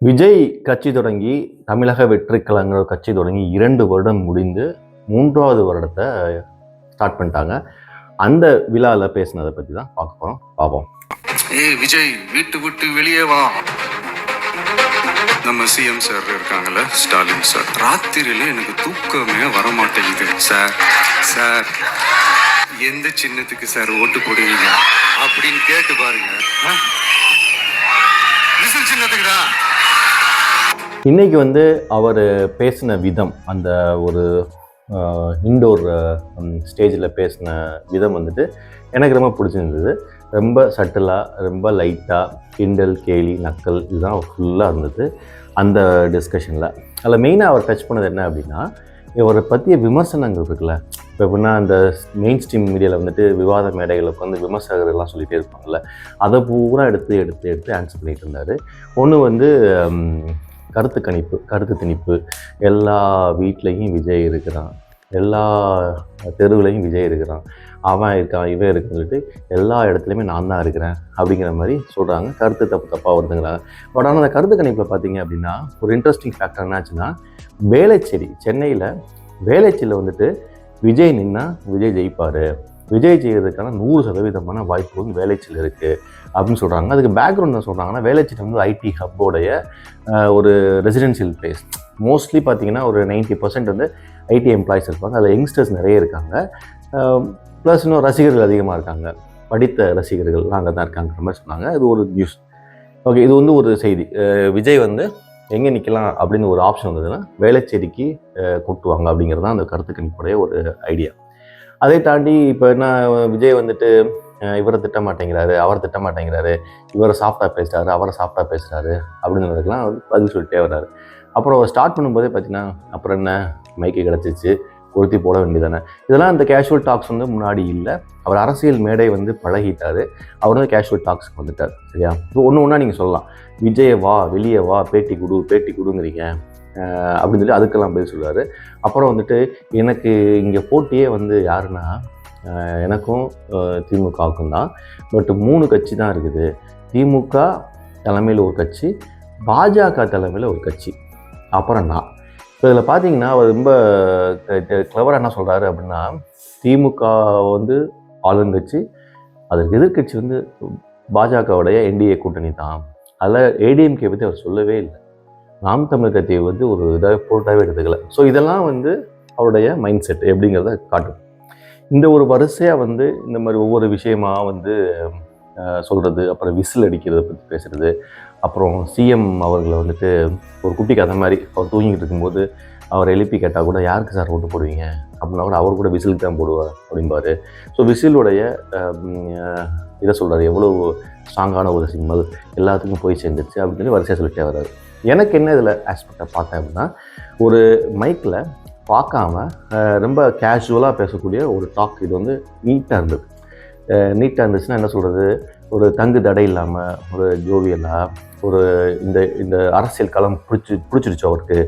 விஜய் கட்சி தொடங்கி தமிழக வெற்றி கழகங்கிற கட்சி தொடங்கி 2 வருடம் முடிந்து 3வது வருடத்தை ஸ்டார்ட் பண்ணிட்டாங்க. அந்த விழாவில் பேசினதை பற்றி தான் பார்க்க போகிறோம். பார்ப்போம். விஜய் வீட்டு விட்டு வெளியே வா. நம்ம சிஎம் சார் இருக்காங்கல்ல, ஸ்டாலின் சார், ராத்திரியில எனக்கு தூக்கமே வர மாட்டேங்குது. சார் எந்த சின்னத்துக்கு சார் ஓட்டு போடுவீங்க அப்படின்னு கேட்டு பாருங்க. சின்னத்துக்கு தான். இன்னைக்கு அவர் பேசின விதம், அந்த ஒரு இன்டோர் ஸ்டேஜில் பேசின விதம் எனக்கு ரொம்ப பிடிச்சிருந்தது. ரொம்ப சட்டிலாக, ரொம்ப லைட்டாக, கிண்டல், கேலி, நக்கல் இதுதான் ஃபுல்லாக இருந்தது அந்த டிஸ்கஷனில். அதில் மெயினாக அவர் டச் பண்ணது என்ன அப்படின்னா, இவரை பற்றிய விமர்சனங்கள் இருக்குல்ல. இப்போ எப்படின்னா, அந்த மெயின் ஸ்ட்ரீம் மீடியாவில் விவாத மேடைகளுக்கு விமர்சகர்கள்லாம் சொல்லிகிட்டே இருப்பாங்கள்ல, அதை பூரா எடுத்து ஆன்சர் பண்ணிகிட்டு இருந்தார். ஒன்று கருத்து திணிப்பு. எல்லா வீட்லேயும் விஜய் இருக்கிறான், எல்லா தெருவுலையும் விஜய் இருக்கிறான், அவன் இருக்கான், இவன் இருக்குன்னு சொல்லிட்டு எல்லா இடத்துலையுமே நான் தான் இருக்கிறேன் அப்படிங்கிற மாதிரி சொல்கிறாங்க. கருத்து தப்பாக வருதுங்கிறாங்க. பட் ஆனால் அந்த கருத்து கணிப்பில் பார்த்தீங்க அப்படின்னா, ஒரு இன்ட்ரெஸ்டிங் ஃபேக்டர் என்னாச்சுன்னா, வேளச்சேரி, சென்னையில் வேளச்சேரியில் விஜய் நின்னா விஜய் ஜெயிப்பார், விஜய் செய்கிறதுக்கான 100% வாய்ப்பு வேளச்சேரியில் இருக்குது அப்படின்னு சொல்கிறாங்க. அதுக்கு பேக்ரவுண்ட் என்ன சொல்கிறாங்கன்னா, வேளச்சேரி ஐடி ஹப்போடைய ஒரு ரெசிடென்ஷியல் பிளேஸ். மோஸ்ட்லி பார்த்தீங்கன்னா ஒரு 90% ஐடி எம்ப்ளாயிஸ் இருப்பாங்க. அதில் யங்ஸ்டர்ஸ் நிறைய இருக்காங்க. ப்ளஸ் இன்னும் ரசிகர்கள் அதிகமாக இருக்காங்க, படித்த ரசிகர்கள்லாம் அங்கே தான் இருக்காங்கிற மாதிரி சொன்னாங்க. இது ஒரு நியூஸ். ஓகே, இது ஒரு செய்தி. விஜய் எங்கே நிற்கலாம் அப்படின்னு ஒரு ஆப்ஷன் வந்ததுன்னா வேளச்சேரிக்கு கூட்டுவாங்க அப்படிங்கிறது தான் அந்த கருத்து கணிப்புடைய ஒரு ஐடியா. அதை தாண்டி இப்போ என்ன, விஜய் இவரை திட்ட மாட்டேங்கிறாரு, அவர் திட்ட மாட்டேங்கிறாரு, இவரை சாஃப்டாக பேசுகிறாரு, அவரை சாஃப்டாக பேசுகிறாரு அப்படிங்கிறதுக்கெலாம் பதில் சொல்லிட்டே வர்றாரு. அப்புறம் ஸ்டார்ட் பண்ணும்போதே பார்த்தீங்கன்னா, அப்புறம் என்ன மைக்கு கிடச்சிச்சு, கொளுத்தி போட வேண்டியதானே. இதெல்லாம் அந்த கேஷுவல் டாக்ஸ் முன்னாடி இல்லை. அவர் அரசியல் மேடை பழகிட்டார். அவர் கேஷுவல் டாக்ஸ்க்கு வந்துட்டார். சரியா? இப்போ ஒன்றா நீங்கள் சொல்லலாம், விஜயை வா, வெளியே வா, பேட்டி கொடுங்கிறீங்க அப்படின்னு சொல்லி அதுக்கெல்லாம் பதில் சொல்லுவார். அப்புறம் எனக்கு இங்கே போட்டியே யாருன்னா, எனக்கும் திமுகவுக்கும் தான். பட் 3 கட்சி தான் இருக்குது. திமுக தலைமையில் ஒரு கட்சி, பாஜக தலைமையில் ஒரு கட்சி, அப்புறம் நான். இப்போ இதில் பார்த்தீங்கன்னா, அவர் ரொம்ப கிளவராக என்ன சொல்கிறாரு அப்படின்னா, திமுக ஆளுங்கட்சி, அதற்கு எதிர்கட்சி பாஜகவுடைய என்டிஏ கூட்டணி தான். அதில் ஏடிஎம்கே பற்றி அவர் சொல்லவே இல்லை. நாம் தமிழர் கட்சியை ஒரு இதாக போட்டாவே எடுத்துக்கல. ஸோ இதெல்லாம் அவருடைய மைண்ட் செட் எப்படிங்கிறத காட்டும். இந்த ஒரு வரிசையாக இந்த மாதிரி ஒவ்வொரு விஷயமா சொல்கிறது, அப்புறம் விசில் அடிக்கிறத பற்றி பேசுகிறது, அப்புறம் சிஎம் அவர்களை ஒரு குட்டி கதை மாதிரி அவர் தூங்கிட்டு இருக்கும்போது அவர் எழுப்பி கேட்டால் கூட, யாருக்கு சார் ஓட்டு போடுவீங்க அப்படின்னா கூட அவர் கூட விசிலுக்கு தான் போடுவார் அப்படின்பார். ஸோ விசிலுடைய இதை சொல்கிறார், எவ்வளோ ஸ்ட்ராங்கான ஒரு சிக்னல் எல்லாத்துக்கும் போய் சேர்ந்துருச்சு அப்படின்னு சொல்லி வரிசையாக சொல்லிட்டே வர்றாரு. எனக்கு என்ன இதில் ஆஸ்பெக்டை பார்த்தேன் அப்படின்னா, ஒரு மைக்கில் பார்க்காம ரொம்ப கேஷுவலாக பேசக்கூடிய ஒரு டாக். இது நீட்டாக இருந்தது. நீட்டாக இருந்துச்சுன்னா என்ன சொல்கிறது, ஒரு தங்கு தடை இல்லாமல், ஒரு ஜோவியலாக, ஒரு இந்த அரசியல் களம் பிடிச்சிருச்சு அவருக்கு,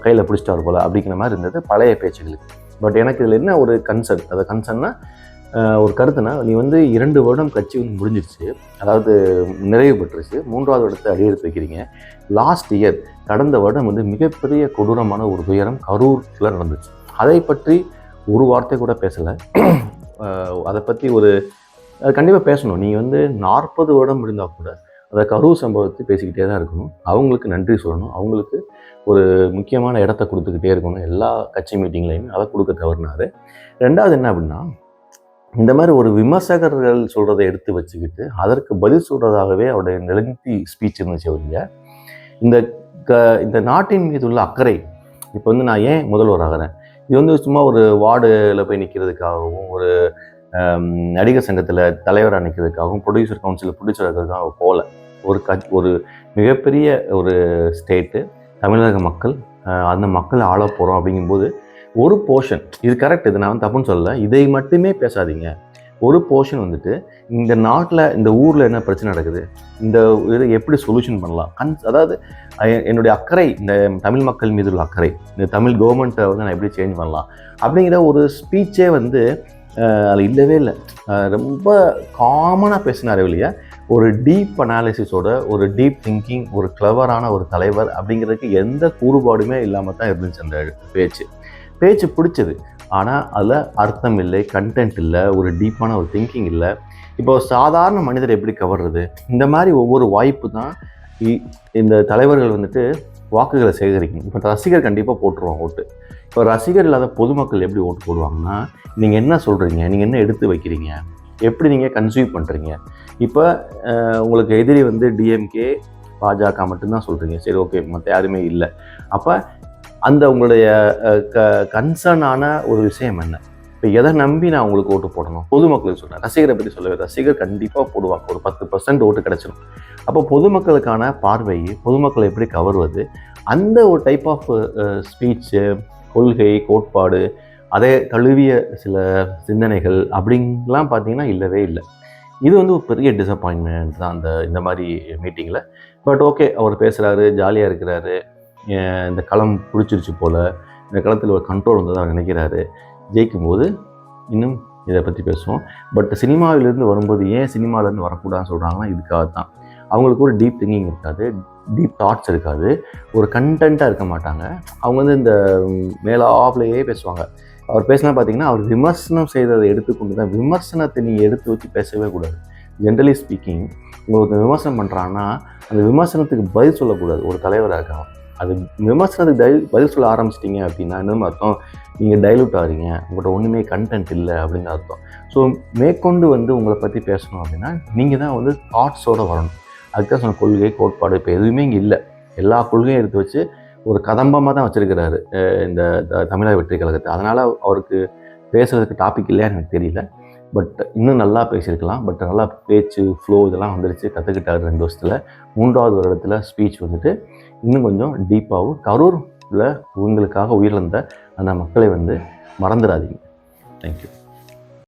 கையில் பிடிச்சிட்டார் போல் அப்படிங்கிற மாதிரி இருந்தது பழைய பேச்சுகளுக்கு. பட் எனக்கு இதில் என்ன ஒரு கன்சர்ன், அந்த கன்சர்ன்னா ஒரு கருத்துனா, நீ 2 வருடம் கட்சி முடிஞ்சிருச்சு, அதாவது நிறைவு பெற்றுச்சு, 3வது வருடத்தை அடியெடுத்து வைக்கிறீங்க. லாஸ்ட் இயர், கடந்த வருடம் மிகப்பெரிய கொடூரமான ஒரு துயரம் கரூரில் நடந்துச்சு. அதை பற்றி ஒரு வார்த்தை கூட பேசலை. அதை பற்றி அது கண்டிப்பாக பேசணும். நீ 40 வருடம் இருந்தால் கூட அதை கரூர் சம்பவத்தை பேசிக்கிட்டே தான் இருக்கணும். அவங்களுக்கு நன்றி சொல்லணும், அவங்களுக்கு ஒரு முக்கியமான இடத்த கொடுத்துக்கிட்டே இருக்கணும். எல்லா கட்சி மீட்டிங்லையும் அதை கொடுக்க தவறினார். 2வது என்ன அப்படின்னா, இந்த மாதிரி ஒரு விமர்சகர்கள் சொல்கிறத எடுத்து வச்சுக்கிட்டு அதற்கு பதில் சொல்கிறதாகவே அவருடைய லெங்தி ஸ்பீச் இருந்துச்சு. அவருங்க இந்த நாட்டின் மீது உள்ள அக்கறை. இப்போ நான் ஏன் முதல்வர் ஆகிறேன், இது சும்மா ஒரு வார்டில் போய் நிற்கிறதுக்காகவும், ஒரு நடிகர் சங்கத்தில் தலைவராக நிற்கிறதுக்காகவும், ப்ரொடியூசர் கவுன்சிலில் ப்ரொடியூசராக போகல. ஒரு மிகப்பெரிய ஒரு ஸ்டேட்டு, தமிழக மக்கள், அந்த மக்களை ஆள போகிறோம் அப்படிங்கும்போது ஒரு போர்ஷன், இது கரெக்ட், இது நான் தப்புன்னு சொல்லலை, இதை மட்டுமே பேசாதீங்க. ஒரு போர்ஷன் இந்த நாட்டில், இந்த ஊரில் என்ன பிரச்சனை நடக்குது, இந்த இதை எப்படி சொல்யூஷன் பண்ணலாம், அதாவது என்னுடைய அக்கறை, இந்த தமிழ் மக்கள் மீது உள்ள அக்கறை, இந்த தமிழ் கவர்மெண்ட்டை நான் எப்படி சேஞ்ச் பண்ணலாம் அப்படிங்கிற ஒரு ஸ்பீச்சே அதில் இல்லவே இல்லை. ரொம்ப காமனாக பேசினார் இல்லையா. ஒரு டீப் அனாலிசிஸோட, ஒரு டீப் திங்கிங், ஒரு கிளவரான ஒரு தலைவர் அப்படிங்கிறதுக்கு எந்த கூறுபாடுமே இல்லாமல் தான் இருந்துச்சு அந்த பேச்சு பிடிச்சது. ஆனால் அதில் அர்த்தம் இல்லை, கண்டென்ட் இல்லை, ஒரு டீப்பான ஒரு திங்கிங் இல்லை. இப்போ சாதாரண மனிதர் எப்படி கவர்றது? இந்த மாதிரி ஒவ்வொரு வாய்ப்பு தான் இந்த தலைவர்கள் வந்துட்டு வாக்குகளை சேகரிக்கணும். இப்போ ரசிகர் கண்டிப்பாக போட்டுருவாங்க ஓட்டு. இப்போ ரசிகர் இல்லாத பொதுமக்கள் எப்படி ஓட்டு போடுவாங்கன்னா, நீங்கள் என்ன சொல்கிறீங்க, நீங்கள் என்ன எடுத்து வைக்கிறீங்க, எப்படி நீங்கள் கன்சியூம் பண்ணுறீங்க. இப்போ உங்களுக்கு எதிரி வந்து டிஎம்கே, பாஜக மட்டும்தான் சொல்கிறீங்க. சரி, ஓகே, மற்ற யாருமே இல்லை. அப்போ அந்த உங்களுடைய கன்சர்னான ஒரு விஷயம் என்ன? இப்போ எதை நம்பி நான் உங்களுக்கு ஓட்டு போடணும்? பொதுமக்களுக்கு சொல்கிறேன், ரசிகரை பற்றி சொல்லவே. ரசிகர் கண்டிப்பாக போடுவாங்க, ஒரு 10% ஓட்டு கிடச்சிடும். அப்போ பொதுமக்களுக்கான பார்வை, பொதுமக்களை எப்படி கவர்வது, அந்த ஒரு டைப் ஆஃப் ஸ்பீச்சு, கொள்கை, கோட்பாடு, அதே தழுவிய சில சிந்தனைகள் அப்படின்லாம் பார்த்தீங்கன்னா இல்லவே இல்லை. இது வந்து ஒரு பெரிய டிசப்பாயின்மெண்ட் தான் இந்த மாதிரி மீட்டிங்கில். பட் ஓகே, அவர் பேசுகிறாரு, ஜாலியாக இருக்கிறாரு, இந்த களம் பிடிச்சிருச்சு போல், இந்த களத்தில் ஒரு கண்ட்ரோல் வந்து அவர் நினைக்கிறாரு. ஜெயிக்கும்போது இன்னும் இதை பற்றி பேசுவோம். பட் சினிமாவிலேருந்து வரும்போது ஏன் சினிமாவிலேருந்து வரக்கூடாதுன்னு சொல்கிறாங்கன்னா இதுக்காக தான். அவங்களுக்கு ஒரு டீப் திங்கிங் இருக்காது, டீப் தாட்ஸ் இருக்காது, ஒரு கண்டென்ட்டாக இருக்க மாட்டாங்க. அவங்க வந்து இந்த மேலாப்லேயே பேசுவாங்க. அவர் பேசினா பார்த்தீங்கன்னா, அவர் விமர்சனம் செய்ததை எடுத்துக்கொண்டு தான். விமர்சனத்தை நீங்கள் எடுத்து வச்சு பேசவே கூடாது. ஜென்ரலி ஸ்பீக்கிங், உங்களுக்கு விமர்சனம் பண்ணுறாங்கன்னா அந்த விமர்சனத்துக்கு பதில் சொல்லக்கூடாது. ஒரு தலைவராக இருக்காங்க, அது விமர்சனத்துக்கு பதில் சொல்ல ஆரம்பிச்சிட்டிங்க அப்படின்னா இன்னும் அர்த்தம் நீங்கள் டைலூட் ஆகிறீங்க, உங்கள்கிட்ட ஒன்றுமே கண்டென்ட் இல்லை அப்படின்னு அர்த்தம். ஸோ மேற்கொண்டு வந்து உங்களை பற்றி பேசணும் அப்படின்னா நீங்கள் தான் வந்து தாட்ஸோடு வரணும். அதுக்காக சொன்ன கொள்கை, கோட்பாடு இப்போ எதுவுமே இங்கே இல்லை. எல்லா கொள்கையும் எடுத்து வச்சு ஒரு கதம்பமாக தான் வச்சுருக்கிறாரு இந்த தமிழக வெற்றி கழகத்தை. அதனால் அவருக்கு பேசுகிறதுக்கு டாபிக் இல்லையான்னு எனக்கு தெரியல. பட் இன்னும் நல்லா பேசியிருக்கலாம். பட் நல்லா பேச்சு, ஃப்ளோ இதெல்லாம் வந்துடுச்சு, கற்றுக்கிட்டாரு 2 வருஷத்தில். 3வது வருடத்தில் ஸ்பீச் வந்துட்டு இன்னும் கொஞ்சம் டீப்பாகவும், கரூரில் உங்களுக்காக உயிரிழந்த அந்த மக்களை வந்து மறந்துடாதீங்க. தேங்க்யூ.